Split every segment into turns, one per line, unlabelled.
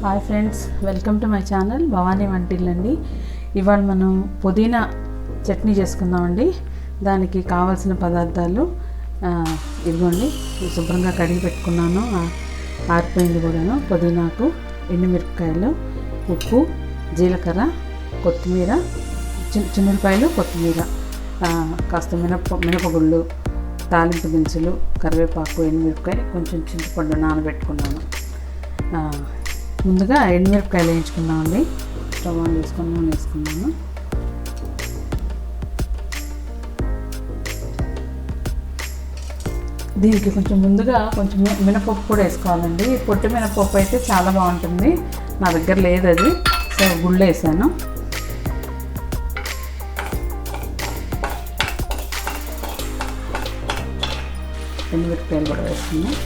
Hi friends, welcome to my channel Bhavani వంటిల్లు అండి. ఇవాళ మనం పుదీనా చట్నీ చేసుకుందామండి. దానికి కావాల్సిన పదార్థాలు ఇదిగోండి. శుభ్రంగా కడిగి పెట్టుకున్నాను, ఆరిపోయింది కూడాను. పుదీనాకు, ఎండుమిరపకాయలు, ఉప్పు, జీలకర్ర, కొత్తిమీర, చిన్నులపాయలు, కొత్తిమీర, కాస్త మినపగుళ్ళు, తాలింపు దినుసులు, కరివేపాకు, ఎండుమిరపకాయ, కొంచెం చింతపండు నానబెట్టుకున్నాను. ముందుగా ఎండుమిరపకాయలు వేయించుకున్నామండి. స్టవ్ ఆన్ చేసుకొని నూనె వేసుకున్నాను. దీనికి ముందుగా కొంచెం మినపప్పు కూడా వేసుకోవాలండి. పొట్టు మినపప్పు అయితే చాలా బాగుంటుంది. నా దగ్గర లేదు అది, సో గుళ్ళు వేసాను. ఎండుమిరపకాయలు కూడా వేసుకున్నాను.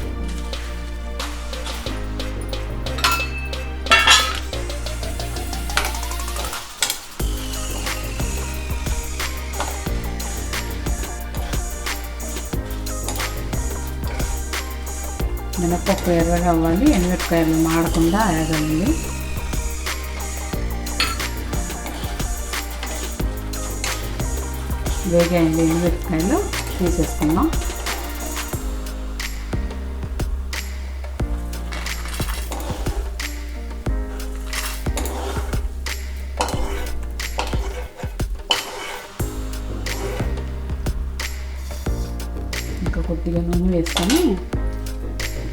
మినపప్పు ఎర్రగా అవ్వాలి, ఎండుమిరపకాయలు మాడకుండా వేగాలండి. వేగాయండి ఎండుమిరపకాయలు, తీసేసుకుందాం. ఇంకా కొద్దిగా నూనె వేసుకొని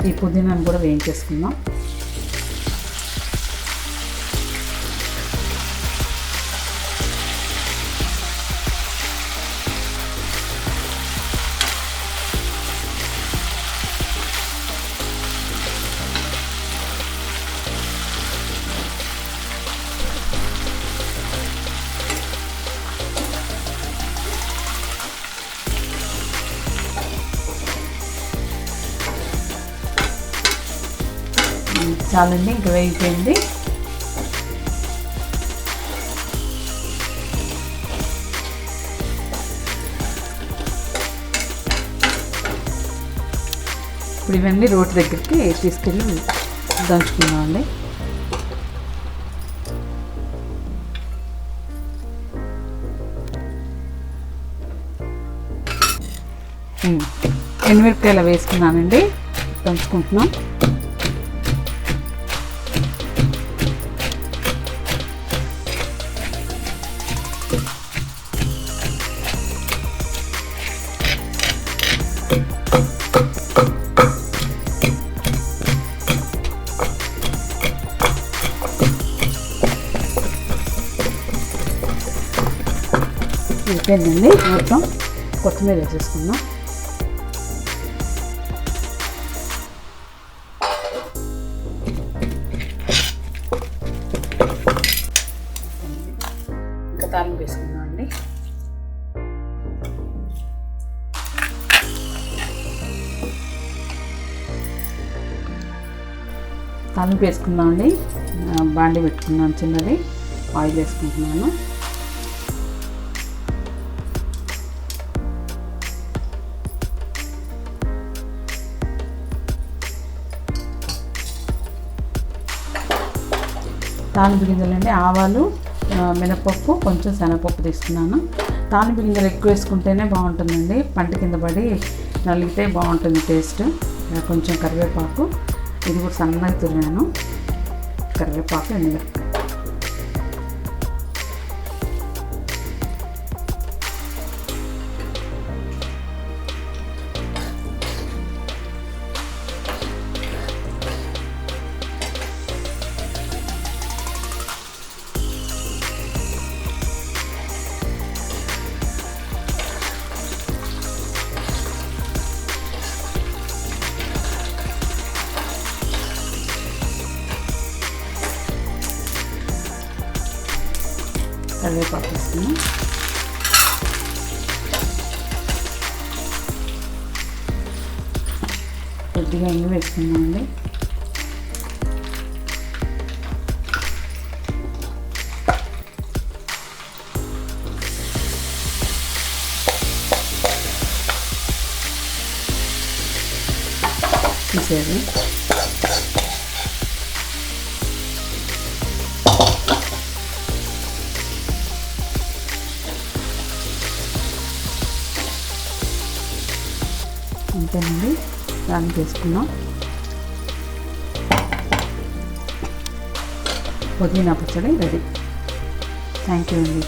ఈ పుదీనాను కూడా వేయించేసుకుందాం. చాలండి, ఇంకా వేగిపోయింది. ఇప్పుడు ఇవన్నీ రోటి దగ్గరికి తీసుకెళ్ళి దంచుకున్నామండి. ఎండుమిరపకాయలు వేసుకున్నానండి, దంచుకుంటున్నాం. అయిపోయిందండి. మొత్తం కొత్తిమీర వేసేసుకుందాం. ఇంకా తాలింపు వేసుకుందాం అండి. తాలింపు వేసుకుందామండి. బాండి పెట్టుకున్నాను చిన్నది, ఆయిల్ వేసుకుంటున్నాను. తాలింపు గింజలండి, ఆవాలు, మినపప్పు, కొంచెం శనగపప్పు తీసుకున్నాను. తాలింపు గింజలు ఎక్కువ వేసుకుంటేనే బాగుంటుందండి, పంట కింద పడి నలిగితే బాగుంటుంది టేస్ట్. కొంచెం కరివేపాకు, ఇది కూడా సన్నగా తురిమాను. కరివేపాకు, ఎండుమిరపకాయ. కరివేపాకు వేసుకున్నాం. కొద్దిగా ఇంగు వేసుకున్నామండి. తీసేది అంతేనండి, దాన్ని చేసుకున్నాం. పుదీనా పచ్చడి రెడీ. థ్యాంక్ యూ అండి.